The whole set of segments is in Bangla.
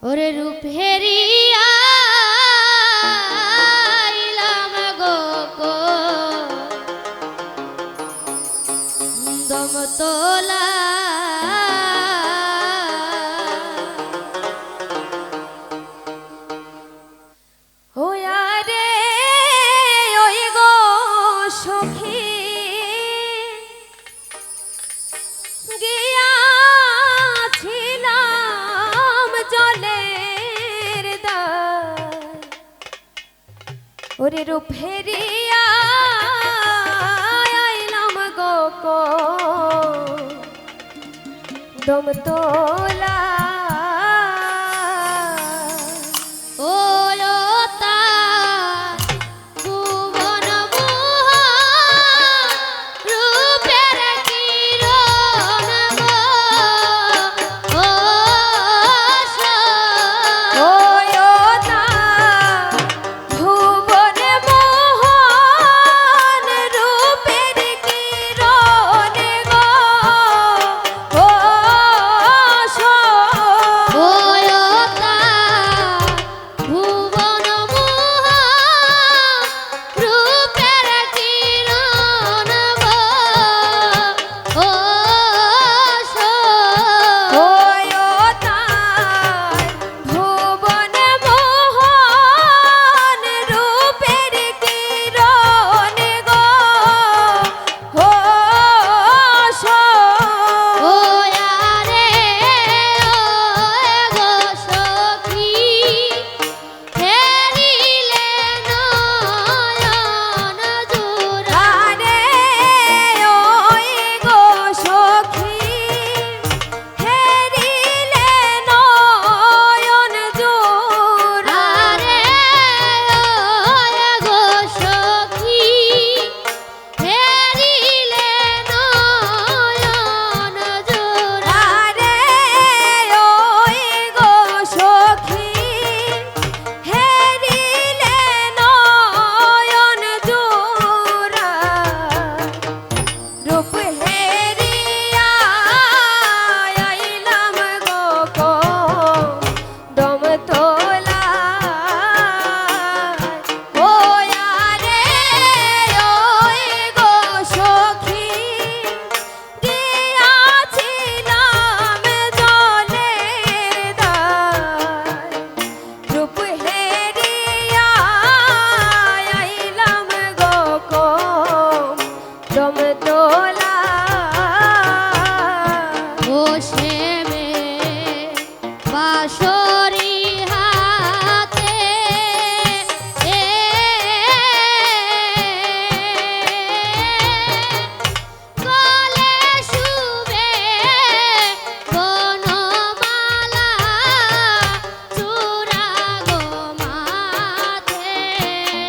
ওরে রূপ হেরিয়া আইলাম গো দম তোলা ওয়ারে ওই গো সখী গিয়াছিলাম জলের দার ওরে রূপ হেরিয়া আইলাম গো দম তোলা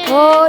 Oh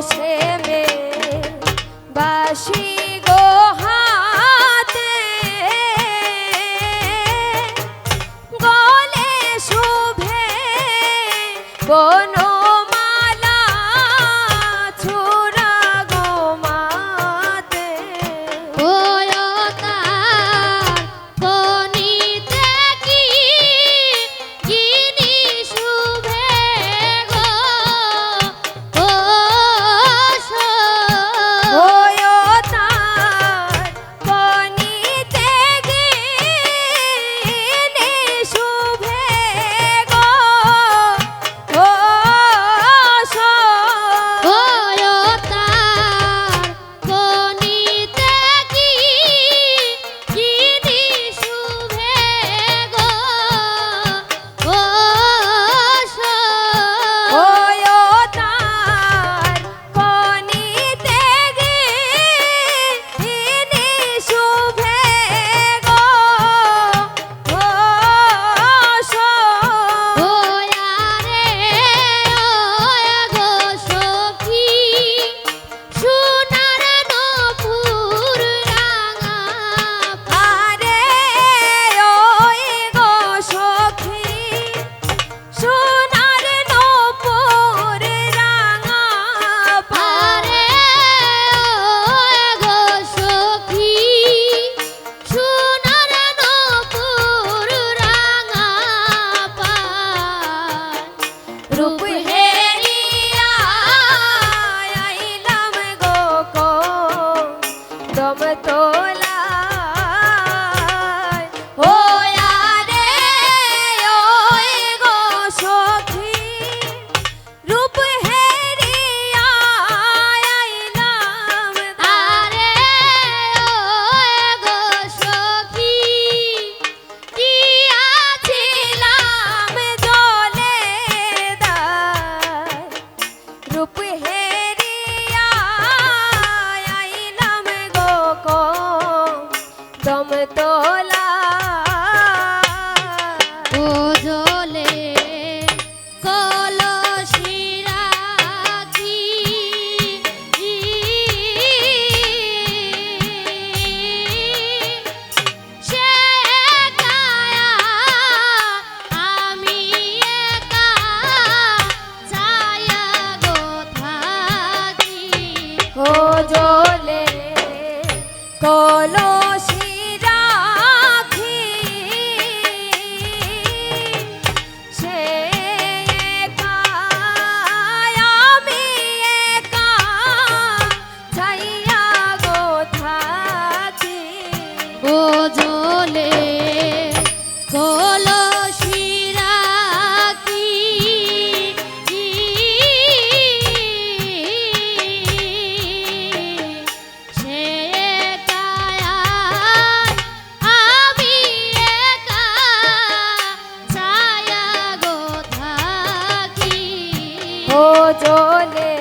জলে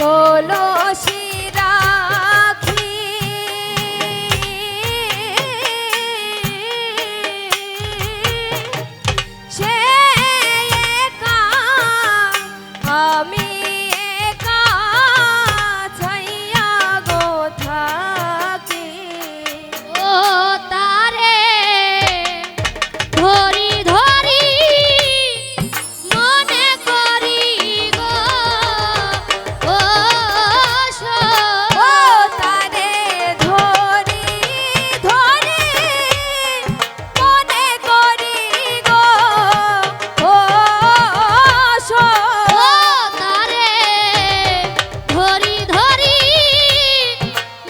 কলসি রাখি সে একা আমি একা ছাইয়া গো থাকি ও তারে ধরি ধরি মনে করি গো ও ও তারে ধরি ধরি মনে করি গো ও ও তারে ধরি ধরি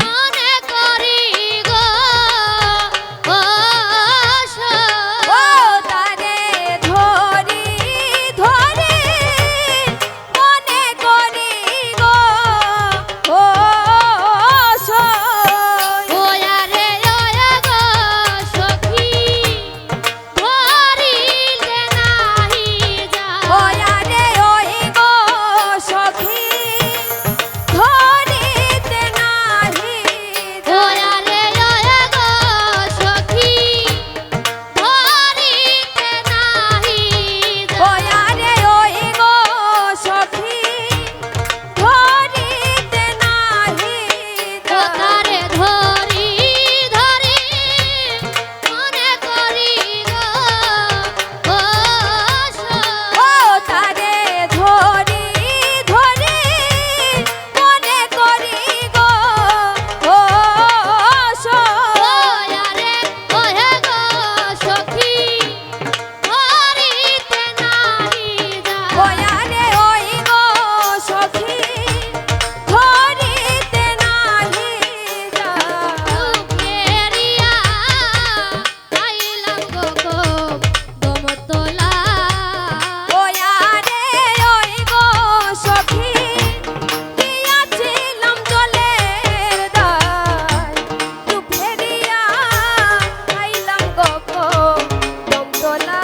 মনে করি গো ও ও তারে ধরি ধরি মনে করি গো ও ওয়া রে ওয়া গো সখী ধরিলে নাহি যায় ওয়া রে ওই গো সখী ধরিতে নাহি ওয়া রে ওয়া গো সখী ধরিতে নাহি যায় ওয়া রে ওই গো সখী ধরিতে নাহি ও তারে ধরি ধরি মনে করি গো ও ও তারে ধরি ধরি মনে করি গো ও ওয়া রে ওয়া গো সখী ধরিতে নাহি যায় ওয়া রে ওই গো সখী ধরিতে নাহি দুঃখেরিয়া আইলাম গো গো দমতলা ওয়া রে ওই গো সখী গিয়াছিলাম জলের দায় তু ফেরিয়া আইলাম গো গো দমতলা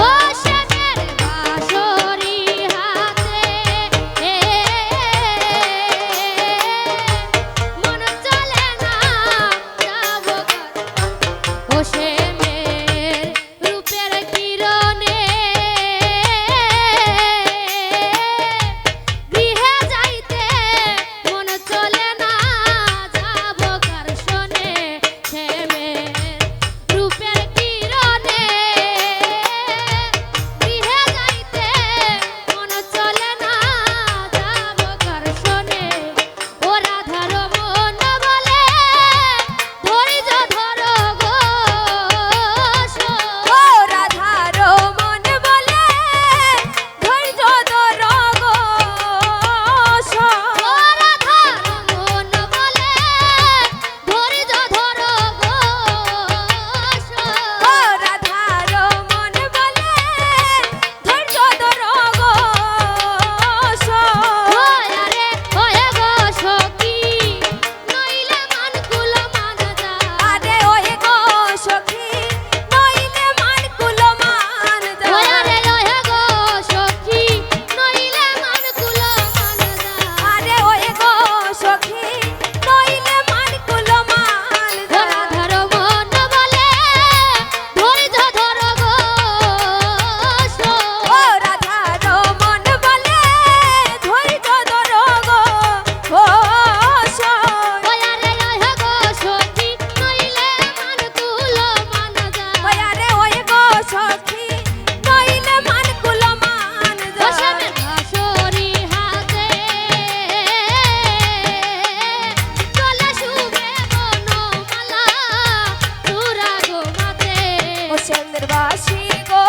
ও শ্যামের বাঁশরি হাতে মন চলে না যাব ও শ্যামের রূপের কিরণে গৃহে যাইতে মন চলে না যাব কার শোনে শ্যামের রূপের কিরণে গৃহে যাইতে মন চলে না যাব কার শোনে ও রাধার মন বলে ধৈর্য ধরো গো ও রাধার মন বলে ধৈর্য ধরো গো ও রাধার মন বলে ধৈর্য ধরো গো ও রাধার মন বলে ধৈর্য ধরো গো ওয়া রে ওয়া গো সখী নইলে মান কুল মান যা আরে ওই গো সখী নইলে মান কুল মান ওয়া যা রে ওয়া গো সখী নইলে মান কুল মান যা আরে ওই গো সখী নইলে মান কুল মান ও যা রাধার মন বলে ধৈর্য ধরো গো ও রাধার মন বলে ধৈর্য ধরো গো ও ওয়া রে ওয়া গো সখী নইলে মান কুল মান যা ওয়া রে ওই গো সখী নইলে মান কুল মান ও যা শ্যামের বাঁশরি হাতে চলে শুভে বনমালা চূড়া গো মাতে ও চন্দ্রবাসী গো